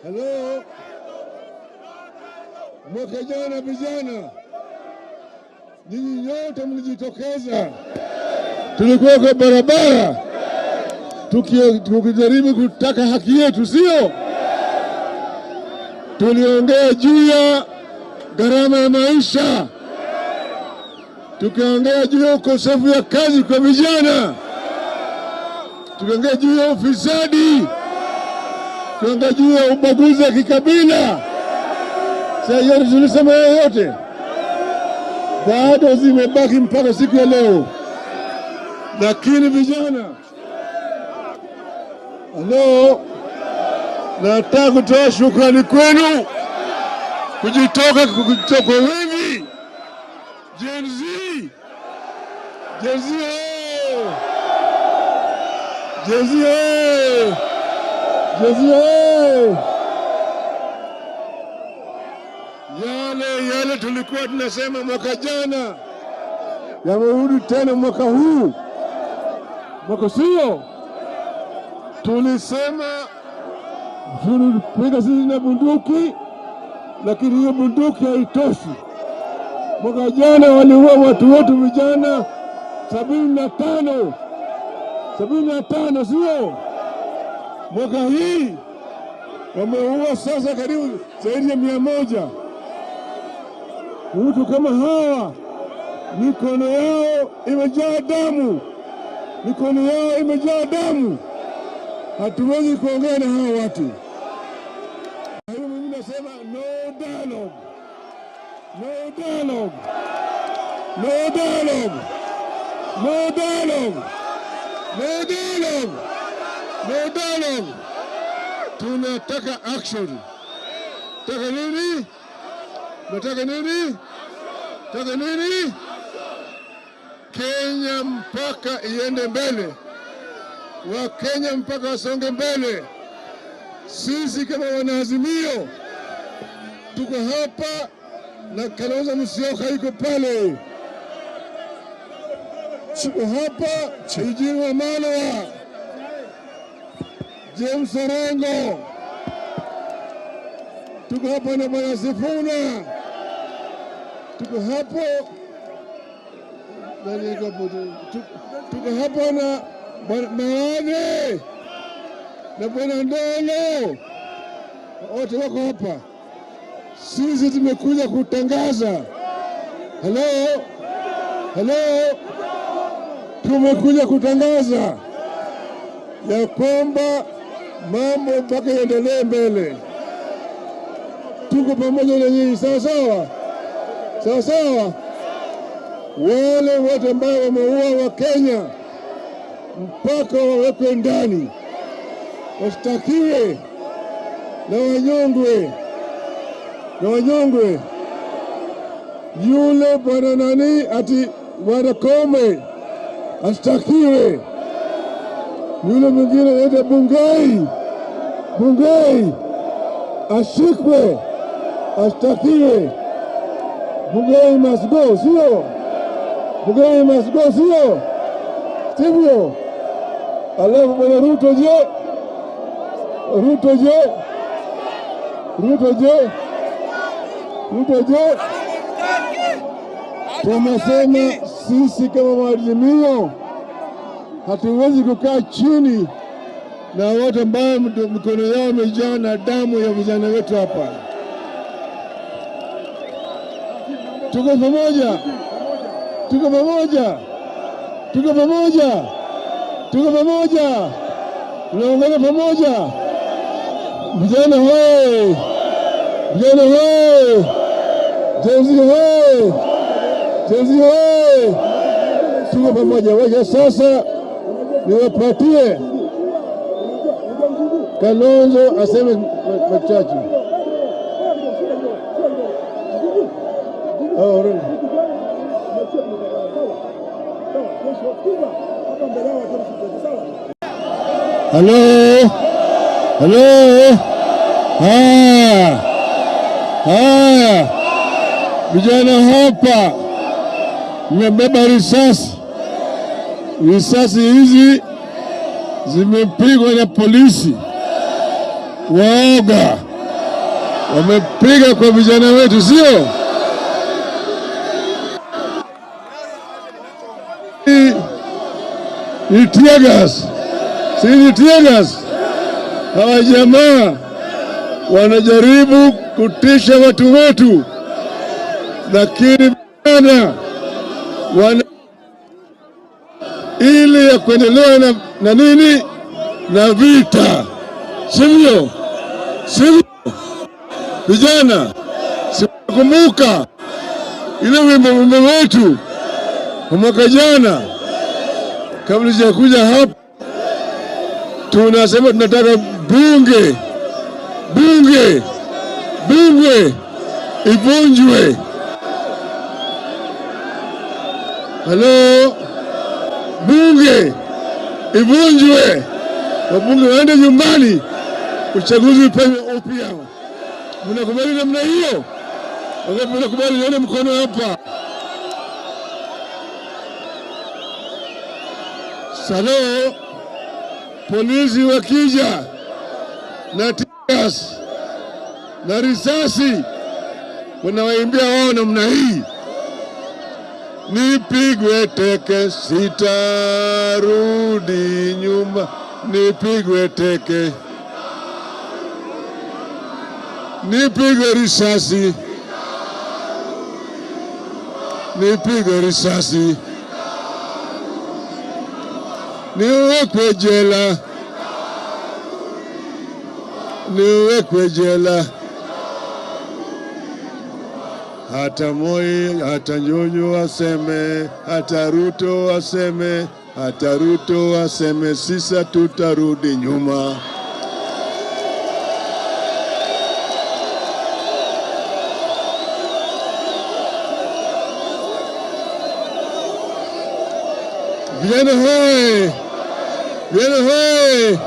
Halo. Mwaka jana vijana, nyinyi nyote mlijitokeza, tulikuwa kwa barabara tukijaribu kutaka haki yetu, sio? Tuliongea juu ya gharama ya maisha, tukaongea juu ya ukosefu ya kazi kwa vijana, tukaongea juu ya ufisadi, tukaongea juu ya ubaguzi wa kikabila. Sasa yote tulisema yote, bado zimebaki mpaka siku ya leo. Lakini vijana, nataka kutoa shukrani kwenu kujitoka kwa wingi. Gen Z, yale tulikuwa tunasema mwaka jana yamerudi tena mwaka huu. Mwaka sio, tulisema tulipiga sisi na bunduki, lakini hiyo bunduki haitoshi. Mwaka jana waliua watu wetu vijana 75, sio? Mwaka hii wameua sasa karibu zaidi ya 100. Watu kama hawa mikono yao imejaa damu, hatuwezi kuongea na hawa watu. Hayo mimi nasema no dialogue. Tunataka action. Nataka nini? Kenya mpaka iende mbele, wa Kenya mpaka wasonge mbele. Sisi kama wanaazimio tuko hapa na Kalonzo Musyoka yuko pale, tuko hapa Eugene Wamalwa, James Orengo, tuko hapa na Bwana Sifuna, tuko hapa na Mawane na Bwana Ndolo, wote wako hapa. Sisi tumekuja kutangaza, tumekuja kutangaza ya kwamba mambo mpaka yaendelee mbele. Tuko pamoja na nyinyi, sawa. Wale wote ambao wameua wa Kenya mpaka wawekwe ndani, washtakiwe na wanyongwe. Yule bwana nani ati bwana Kome ashtakiwe. Yule mwingine anaitwa Bungei ashikwe, ashtakiwe. Bungei must go, sio? Sivyo? Alafu bwana Ruto je? Tunasema sisi kama maazimio hatuwezi kukaa chini na watu ambao mikono yao imejaa na damu ya vijana wetu hapa. Tuko pamoja. Tunaungana pamoja. Vijana hoye! Gen Z hoye! Tuko pamoja. Wacha sasa niwapatie Kalonzo aseme machache. Halo. Haya. Vijana hapa mmebeba risasi. Risasi hizi zimepigwa na polisi. waoga wamepiga kwa vijana wetu, sio? Ni tear gas, si ni tear gas. Hawa jamaa wanajaribu kutisha watu wetu, lakini vijana wana ili ya kuendelea na nini na vita, sivyo? Sivyo vijana? Sikumbuka ile wimbo wetu kwa mwaka jana, kabla sijakuja hapa, tunasema tunataka bunge ivunjwe. Halo, bunge ivunjwe, wabunge waende nyumbani, uchaguzi upewe upya. Mnakubali namna hiyo? Wangapi mnakubali? Nione mkono hapa. Salo, polisi wakija na tias na risasi wanawaimbia wao namna hii: nipigwe teke sitarudi nyuma, nipigwe teke, nipigwe risasi, nipigwe risasi, niwekwe jela, niwekwe jela. Hata Moi, hata Nyonyo waseme, hata Ruto waseme, hata Ruto waseme, sisa tutarudi nyuma. Vijana hoye! Vijana hoye!